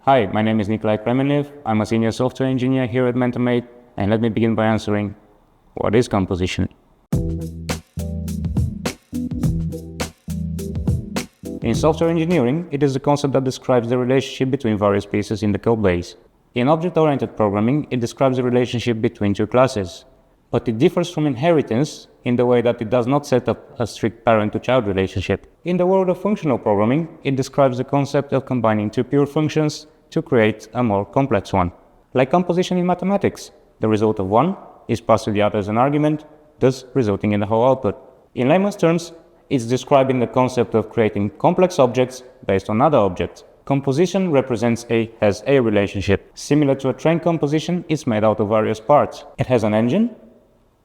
Hi, my name is Nikolay Kremenliev. I'm a senior software engineer here at Mentormate, and let me begin by answering, what is composition? In software engineering, it is a concept that describes the relationship between various pieces in the code base. In object-oriented programming, it describes the relationship between two classes. But it differs from inheritance in the way that it does not set up a strict parent-to-child relationship. In the world of functional programming, it describes the concept of combining two pure functions to create a more complex one. Like composition in mathematics, the result of one is passed to the other as an argument, thus resulting in the whole output. In layman's terms, it's describing the concept of creating complex objects based on other objects. Composition represents a has-a relationship. Similar to a train composition, it's made out of various parts. It has an engine,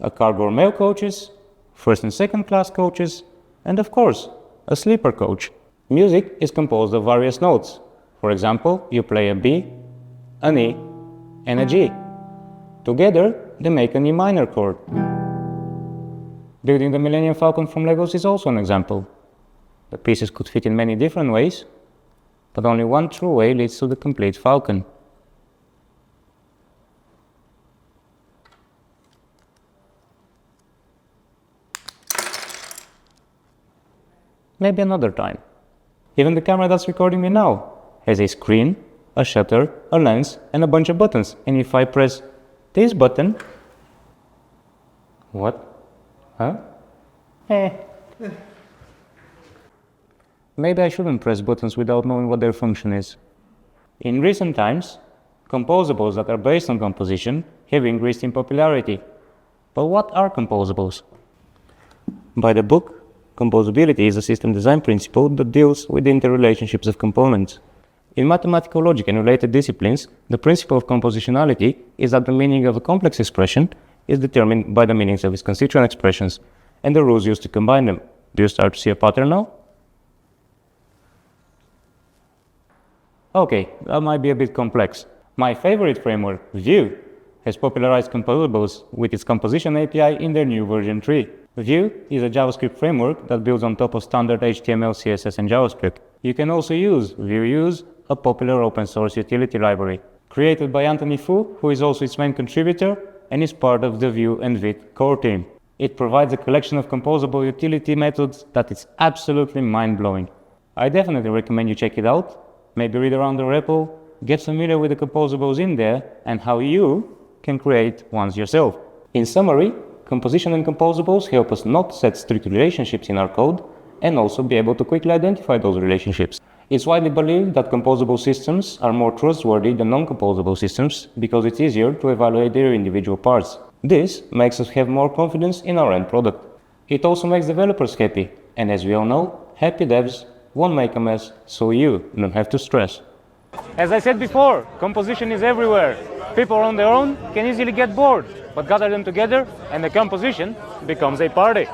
a cargo or mail coaches, first and second class coaches, and of course, a sleeper coach. Music is composed of various notes. For example, you play a B, an E, and a G. Together, they make an E minor chord. Building the Millennium Falcon from Legos is also an example. The pieces could fit in many different ways, but only one true way leads to the complete Falcon. Maybe another time. Even the camera that's recording me now has a screen, a shutter, a lens, and a bunch of buttons. And if I press this button... What? Huh? Maybe I shouldn't press buttons without knowing what their function is. In recent times, composables that are based on composition have increased in popularity. But what are composables? By the book, composability is a system design principle that deals with the interrelationships of components. In mathematical logic and related disciplines, the principle of compositionality is that the meaning of a complex expression is determined by the meanings of its constituent expressions and the rules used to combine them. Do you start to see a pattern now? Okay, that might be a bit complex. My favorite framework, Vue, has popularized composables with its composition API in their new version 3. Vue is a JavaScript framework that builds on top of standard HTML, CSS, and JavaScript. You can also use Vueuse, a popular open-source utility library, created by Anthony Fu, who is also its main contributor and is part of the Vue and Vite core team. It provides a collection of composable utility methods that is absolutely mind-blowing. I definitely recommend you check it out. Maybe read around the repo, get familiar with the composables in there, and how you can create ones yourself. In summary, composition and composables help us not set strict relationships in our code and also be able to quickly identify those relationships. It's widely believed that composable systems are more trustworthy than non-composable systems because it's easier to evaluate their individual parts. This makes us have more confidence in our end product. It also makes developers happy, and as we all know, happy devs won't make a mess, so you don't have to stress. As I said before, composition is everywhere. People on their own can easily get bored, but gather them together and the composition becomes a party.